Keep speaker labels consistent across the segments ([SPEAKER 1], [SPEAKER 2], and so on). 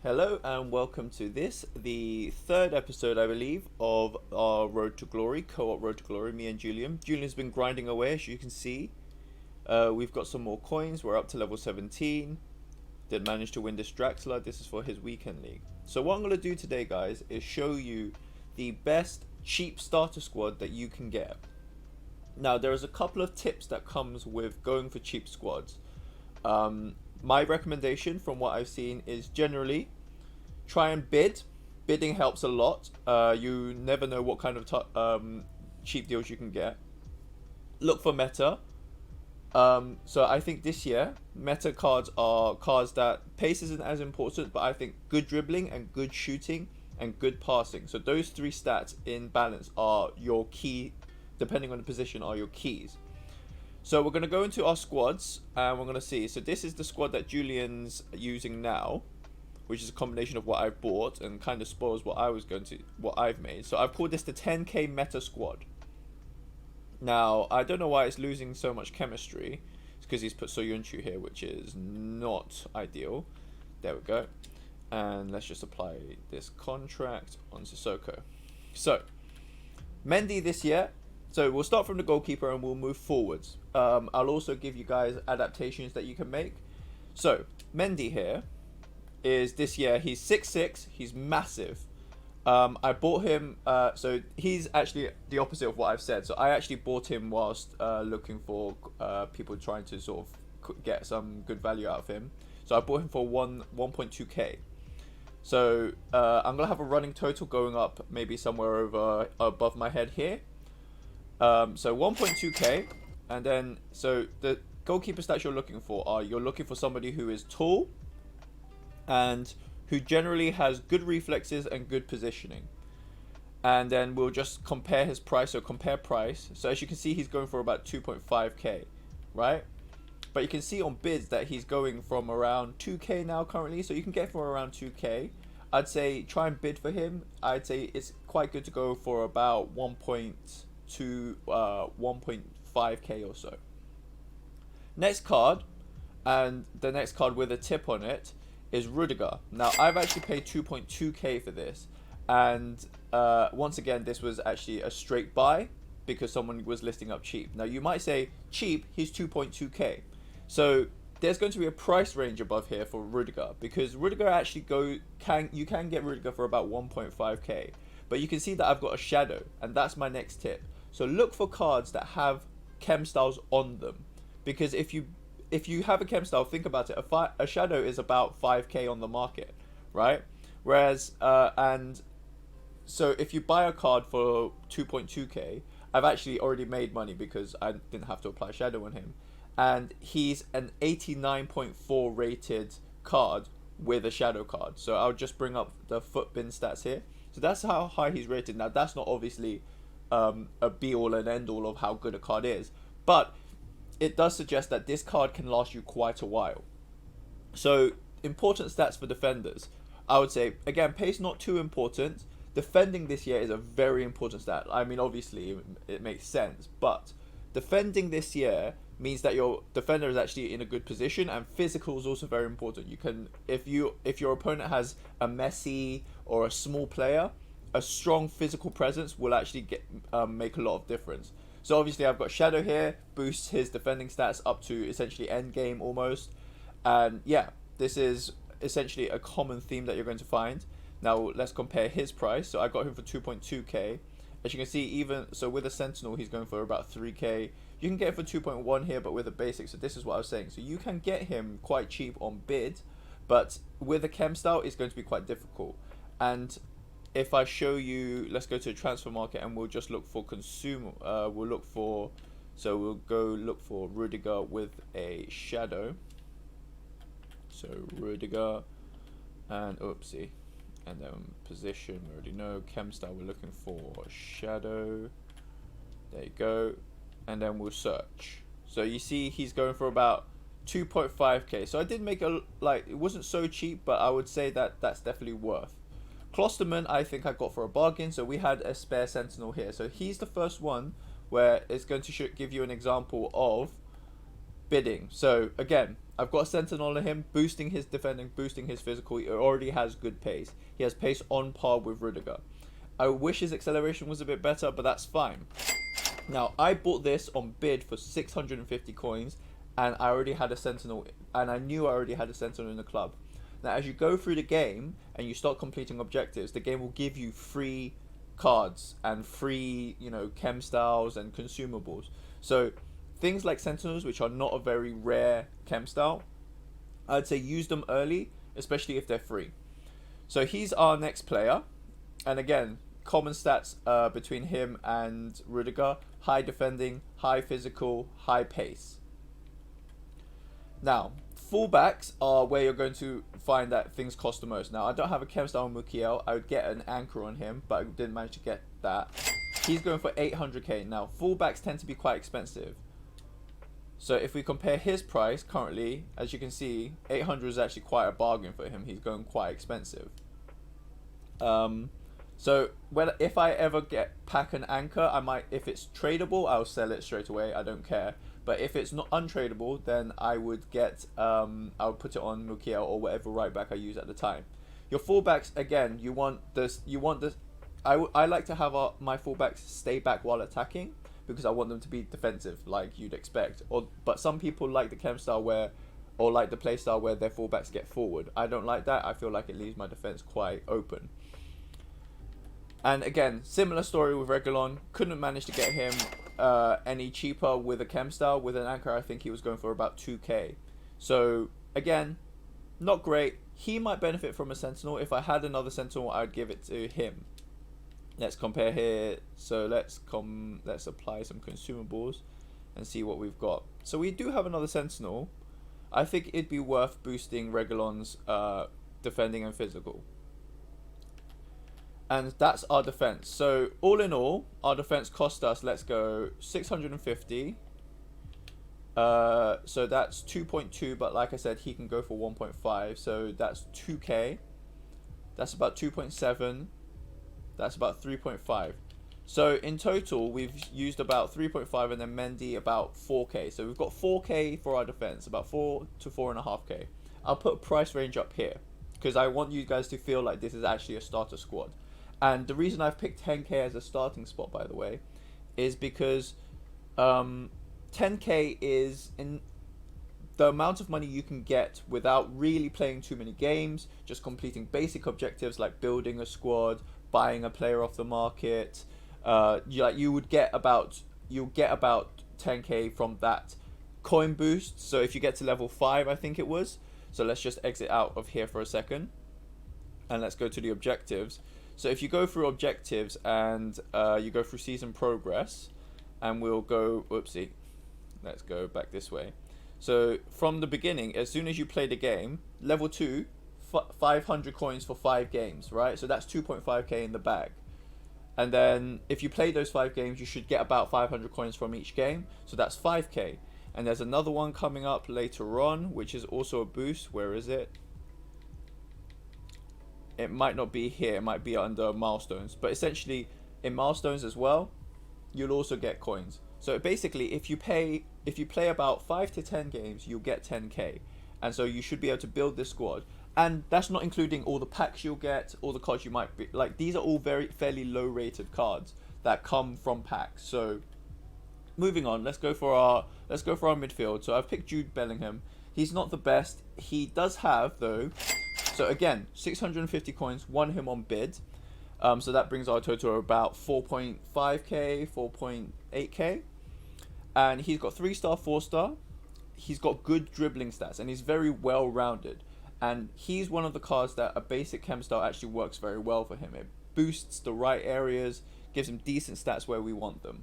[SPEAKER 1] Hello and welcome to this, the third episode, I believe, of our Road to Glory, co-op Road to Glory, me and Julian. Julian's been grinding away, as you can see. We've got some more coins, we're up to level 17. Did manage to win this Draxler, this is for his weekend league. So what I'm going to do today, guys, is show you the best cheap starter squad that you can get. Now, there is a couple of tips that comes with going for cheap squads. My recommendation from what I've seen is generally try and bid. Bidding helps a lot. You never know what kind of cheap deals you can get. Look for meta. So I think this year meta cards are cards that pace isn't as important, but I think good dribbling and good shooting and good passing. So those three stats in balance are your key, depending on the position, are your keys. So we're going to go into our squads and we're going to see. So this is the squad that Julian's using now, which is a combination of what I've bought and kind of spoils what I've made. So I've called this the 10k meta squad. Now, I don't know why it's losing so much chemistry. It's because he's put Soyuncu here, which is not ideal. There we go. And let's just apply this contract on Sissoko. So, Mendy this year. So we'll start from the goalkeeper and we'll move forwards. I'll also give you guys adaptations that you can make. So, Mendy here is this year. He's 6'6", he's massive. I bought him, so he's actually the opposite of what I've said. So I actually bought him whilst looking for people trying to sort of get some good value out of him. So I bought him for 1.2k. So I'm gonna have a running total going up maybe somewhere over above my head here. So 1.2k, and then so the goalkeeper stats you're looking for are you're looking for somebody who is tall and who generally has good reflexes and good positioning. And then we'll just compare his price, so compare price. So as you can see, he's going for about 2.5k, right? But you can see on bids that he's going from around 2k now currently, so you can get for around 2k. I'd say try and bid for him. I'd say it's quite good to go for about 1.5k or so. Next card, and the next card with a tip on it, is Rudiger. Now I've actually paid 2.2k for this, and once again this was actually a straight buy because someone was listing up cheap. Now you might say cheap, he's 2.2k, so there's going to be a price range above here for Rudiger, because Rudiger actually you can get Rudiger for about 1.5k, but you can see that I've got a shadow, and that's my next tip. So look for cards that have chem styles on them, because if you have a chem style, think about it, a shadow is about 5k on the market, right? Whereas, and so if you buy a card for 2.2k, I've actually already made money because I didn't have to apply shadow on him. And he's an 89.4 rated card with a shadow card. So I'll just bring up the footbin stats here. So that's how high he's rated. Now that's not obviously a be all and end all of how good a card is, but it does suggest that this card can last you quite a while. So important stats for defenders, I would say, again, pace not too important. Defending this year is a very important stat. I mean, obviously it makes sense, but defending this year means that your defender is actually in a good position, and physical is also very important. You can, if your opponent has a Messi or a small player, a strong physical presence will actually make a lot of difference. So obviously I've got Shadow here, boosts his defending stats up to essentially end game almost. And yeah, this is essentially a common theme that you're going to find. Now let's compare his price. So I got him for 2.2k. As you can see, even so with a Sentinel, he's going for about 3k. You can get it for 2.1 here, but with a basic. So this is what I was saying. So you can get him quite cheap on bid, but with a chem style, it's going to be quite difficult. And if I show you, let's go to the transfer market and we'll just look for consumer. We'll go look for Rudiger with a shadow. So Rudiger and oopsie, and then position. We already know chem style. We're looking for shadow. There you go, and then we'll search. So you see he's going for about 2.5k. So I did make it wasn't so cheap, but I would say that that's definitely worth. Klostermann, I think I got for a bargain. So we had a spare Sentinel here. So he's the first one where it's going to give you an example of bidding. So again, I've got a Sentinel on him, boosting his defending, boosting his physical. He already has good pace. He has pace on par with Rudiger. I wish his acceleration was a bit better, but that's fine. Now, I bought this on bid for 650 coins, and I already had a Sentinel, and I knew I already had a Sentinel in the club. Now, as you go through the game and you start completing objectives, the game will give you free cards and free, you know, chem styles and consumables. So things like Sentinels, which are not a very rare chem style, I'd say use them early, especially if they're free. So he's our next player, and again, common stats between him and Rudiger: high defending, high physical, high pace. Now, fullbacks are where you're going to find that things cost the most. Now, I don't have a chem style on Mukiele. I would get an anchor on him, but I didn't manage to get that. He's going for 800k. Now, fullbacks tend to be quite expensive. So if we compare his price currently, as you can see, 800 is actually quite a bargain for him. He's going quite expensive. So if I ever pack an anchor, I might, if it's tradable, I'll sell it straight away. I don't care. But if it's not untradable, then I would get I would put it on Mukiele or whatever right back I use at the time. Your fullbacks, again, you want this. I like to have my fullbacks stay back while attacking, because I want them to be defensive, like you'd expect. But some people like the chem style or like the play style where their fullbacks get forward. I don't like that. I feel like it leaves my defense quite open. And again, similar story with Reguilon. Couldn't manage to get him any cheaper with a chem style. With an anchor, I think he was going for about 2k. So again, not great. He might benefit from a Sentinel. If I had another Sentinel, I'd give it to him. Let's compare here. So let's apply some consumables and see what we've got. So we do have another Sentinel. I think it'd be worth boosting Reguilon's defending and physical. And that's our defense. So all in all, our defense cost us, let's go, 650. So that's 2.2, but like I said, he can go for 1.5. So that's 2k. That's about 2.7. That's about 3.5. So in total, we've used about 3.5, and then Mendy about 4k. So we've got 4k for our defense, about 4 to 4.5k. I'll put a price range up here because I want you guys to feel like this is actually a starter squad. And the reason I've picked 10k as a starting spot, by the way, is because 10k is in the amount of money you can get without really playing too many games, just completing basic objectives like building a squad, buying a player off the market. You'll get about 10k from that coin boost. So if you get to level 5, I think it was. So let's just exit out of here for a second, and let's go to the objectives. So if you go through objectives and you go through season progress, and we'll go, whoopsie, let's go back this way. So from the beginning, as soon as you play the game, level 2, 500 coins for 5 games, right? So that's 2.5k in the bag. And then if you play those 5 games, you should get about 500 coins from each game. So that's 5k. And there's another one coming up later on, which is also a boost. Where is it? It might not be here. It might be under milestones. But essentially, in milestones as well, you'll also get coins. So basically, if you play about 5 to 10 games, you'll get 10k. And so you should be able to build this squad. And that's not including all the packs you'll get, all the cards you might be like. These are all fairly low rated cards that come from packs. So moving on, let's go for our midfield. So I've picked Jude Bellingham. He's not the best. He does have though. So again, 650 coins, won him on bid. So that brings our total to about 4.5k, 4.8k. And he's got 3-star, 4-star. He's got good dribbling stats, and he's very well rounded. And he's one of the cards that a basic chem style actually works very well for him. It boosts the right areas, gives him decent stats where we want them.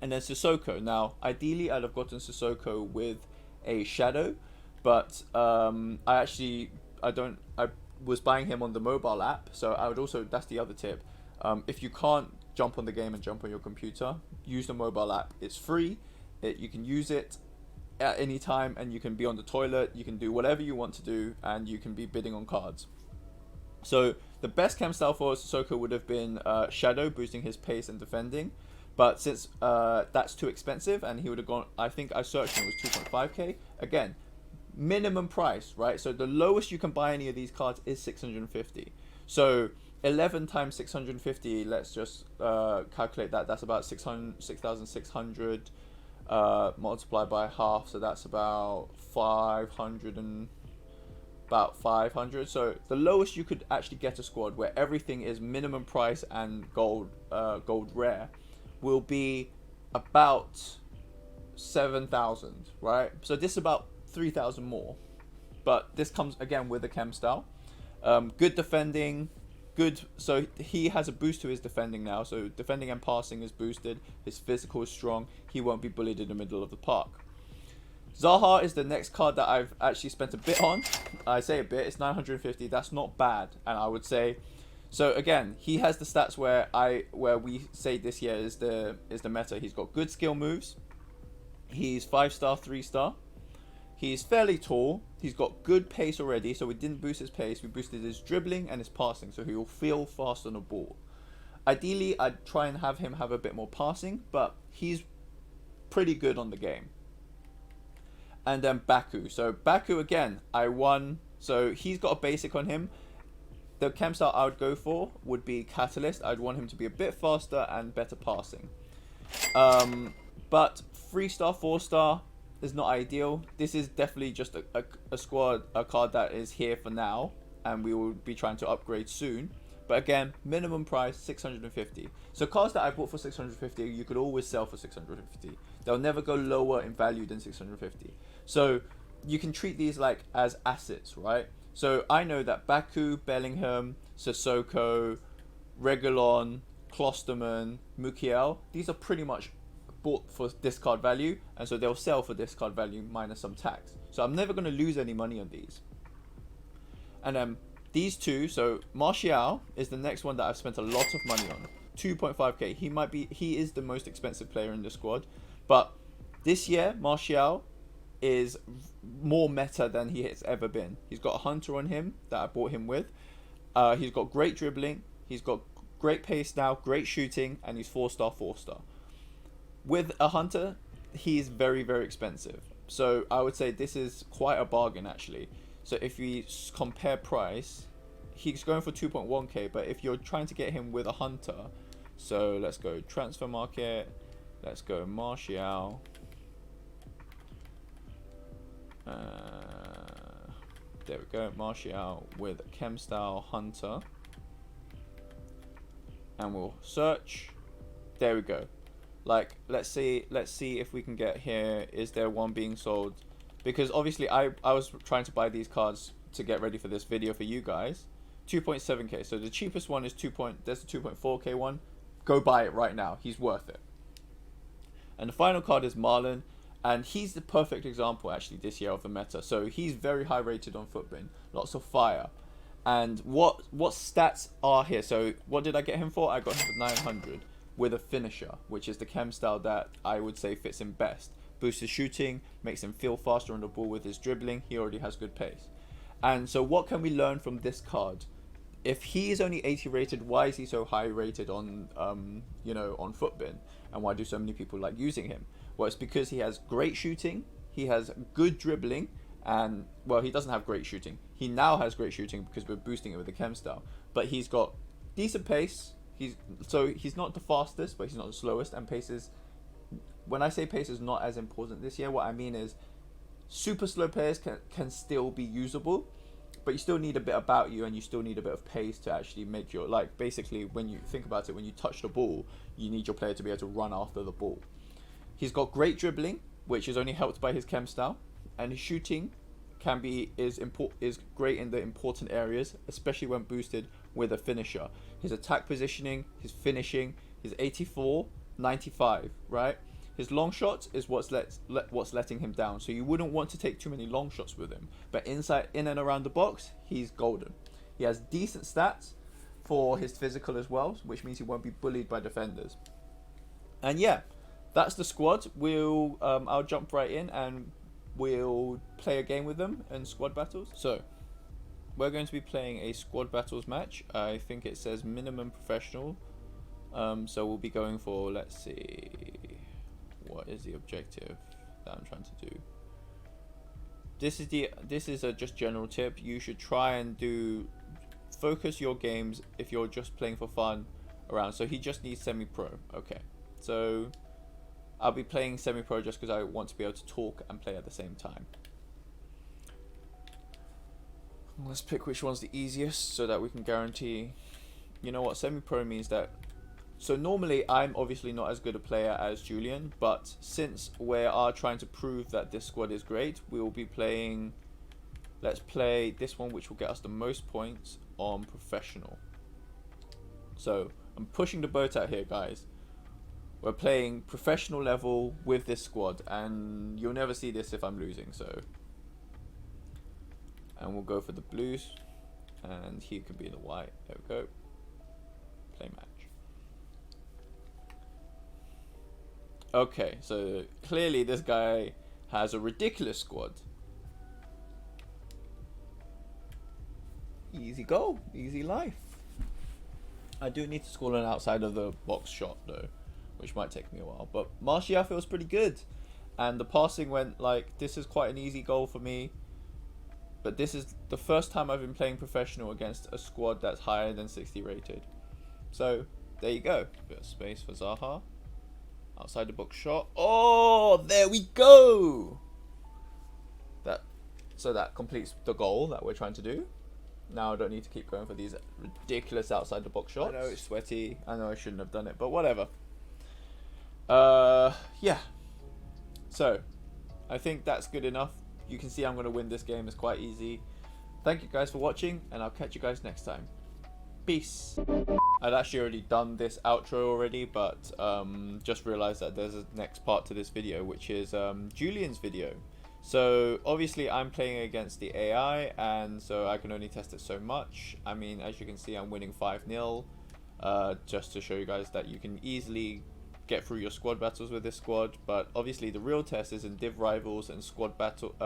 [SPEAKER 1] And then Sissoko. Now, ideally, I'd have gotten Sissoko with a shadow, but I was buying him on the mobile app, so I would also, that's the other tip. If you can't jump on the game and jump on your computer, use the mobile app. It's free. You can use it at any time, and you can be on the toilet, you can do whatever you want to do, and you can be bidding on cards. So the best chem style for Sissoko would have been Shadow, boosting his pace and defending, but since that's too expensive, and he would have gone, I think I searched and it was 2.5k. Again, minimum price, right? So the lowest you can buy any of these cards is 650. So 11 times 650, let's just calculate that. That's about 6,600 multiplied by half. So that's about 500 and about 500. So the lowest you could actually get a squad where everything is minimum price and gold rare will be about 7,000, right? So this is about 3,000 more, but this comes again with a chem style. Good defending, good. So he has a boost to his defending now, so defending and passing is boosted. His physical is strong. He won't be bullied in the middle of the park. Zaha is the next card that I've actually spent a bit on. I say a bit, it's 950. That's not bad, and I would say, so again, he has the stats where we say this year is the meta. He's got good skill moves. He's 5-star, 3-star. He's fairly tall. He's got good pace already, so we didn't boost his pace. We boosted his dribbling and his passing, so he will feel fast on the ball. Ideally, I'd try and have him have a bit more passing, but he's pretty good on the game. And then Baku. So Baku, again, I won. So he's got a basic on him. The chem style I would go for would be Catalyst. I'd want him to be a bit faster and better passing. But 3-star, 4-star is not ideal. This is definitely just a card that is here for now, and we will be trying to upgrade soon. But again, minimum price 650. So cards that I bought for 650, you could always sell for 650. They'll never go lower in value than 650. So you can treat these like as assets, right? So I know that Baku, Bellingham, Sissoko, Reguilon, Klostermann, Mukiele, these are pretty much bought for discard value, and so they'll sell for discard value minus some tax. So I'm never going to lose any money on these. And then these two, so Martial is the next one that I've spent a lot of money on. 2.5k. He is the most expensive player in the squad, but this year Martial is more meta than he has ever been. He's got a hunter on him that I bought him with. He's got great dribbling. He's got great pace now, great shooting, and he's 4-star, 4-star. With a hunter, he's very, very expensive. So I would say this is quite a bargain actually. So if we compare price, he's going for 2.1k, but if you're trying to get him with a hunter, so let's go transfer market, let's go Martial. There we go, Martial with chem style hunter, and we'll search. There we go. Like, let's see if we can get here. Is there one being sold? Because obviously I was trying to buy these cards to get ready for this video for you guys. 2.7k. So the cheapest one is there's a 2.4k one. Go buy it right now. He's worth it. And the final card is Malen, and he's the perfect example actually this year of the meta. So he's very high rated on Footbin. Lots of fire. And what stats are here? So what did I get him for? I got him for 900. With a finisher, which is the chem style that I would say fits him best. Boosts his shooting, makes him feel faster on the ball with his dribbling. He already has good pace. And so what can we learn from this card? If he is only 80 rated, why is he so high rated on on Footbin? And why do so many people like using him? Well, it's because he has great shooting, he has good dribbling, and well, he doesn't have great shooting. He now has great shooting because we're boosting it with the chem style. But he's got decent pace. He's not the fastest, but he's not the slowest, and pace is, when I say pace is not as important this year, what I mean is super slow players can still be usable, but you still need a bit about you, and you still need a bit of pace to actually make your, like, basically when you think about it, when you touch the ball, you need your player to be able to run after the ball. He's got great dribbling, which is only helped by his chem style, and his shooting is great in the important areas, especially when boosted with a finisher. His attack positioning, his finishing, his 84, 95, right? His long shots is what's letting him down. So you wouldn't want to take too many long shots with him. But in and around the box, he's golden. He has decent stats for his physical as well, which means he won't be bullied by defenders. And yeah, that's the squad. I'll jump right in and we'll play a game with them in squad battles. So we're going to be playing a squad battles match. I think it says minimum professional. So we'll be going for, let's see, what is the objective that I'm trying to do? this is a just general tip. You should try and focus your games if you're just playing for fun around. So he just needs semi-pro. Okay, so I'll be playing semi-pro just because I want to be able to talk and play at the same time. Let's pick which one's the easiest so that we can guarantee. You know what, semi-pro means that. So normally I'm obviously not as good a player as Julian, but since we are trying to prove that this squad is great, we will be playing. Let's play this one, which will get us the most points on professional. So I'm pushing the boat out here, guys. We're playing professional level with this squad, and you'll never see this if I'm losing. So, and we'll go for the blues, and he could be the white. There we go. Play match. Okay, so clearly this guy has a ridiculous squad. Easy goal, easy life. I do need to score an outside of the box shot though, which might take me a while. But Martial feels pretty good, and the passing went like, this is quite an easy goal for me. But this is the first time I've been playing professional against a squad that's higher than 60 rated. So there you go. Bit of space for Zaha. Outside the box shot. Oh, there we go. So that completes the goal that we're trying to do. Now I don't need to keep going for these ridiculous outside the box shots. I know it's sweaty. I know I shouldn't have done it, but whatever. Yeah. So I think that's good enough. You can see I'm going to win this game. It's quite easy. Thank you guys for watching, and I'll catch you guys next time. Peace. I'd actually already done this outro already, but just realized that there's a next part to this video, which is Julian's video. So obviously I'm playing against the AI, and so I can only test it so much. I mean, as you can see, I'm winning 5-0, just to show you guys that you can easily get through your squad battles with this squad. But obviously the real test is in div rivals and squad battle,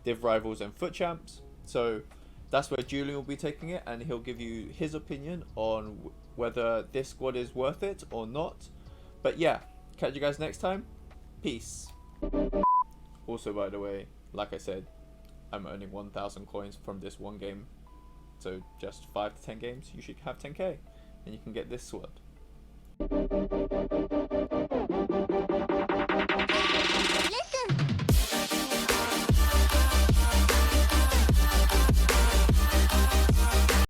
[SPEAKER 1] div rivals and foot champs. So that's where Julian will be taking it, and he'll give you his opinion on whether this squad is worth it or not. But yeah, catch you guys next time. Peace. Also, by the way, like I said, I'm earning 1,000 coins from this one game. So just 5 to 10 games, you should have 10k, and you can get this squad.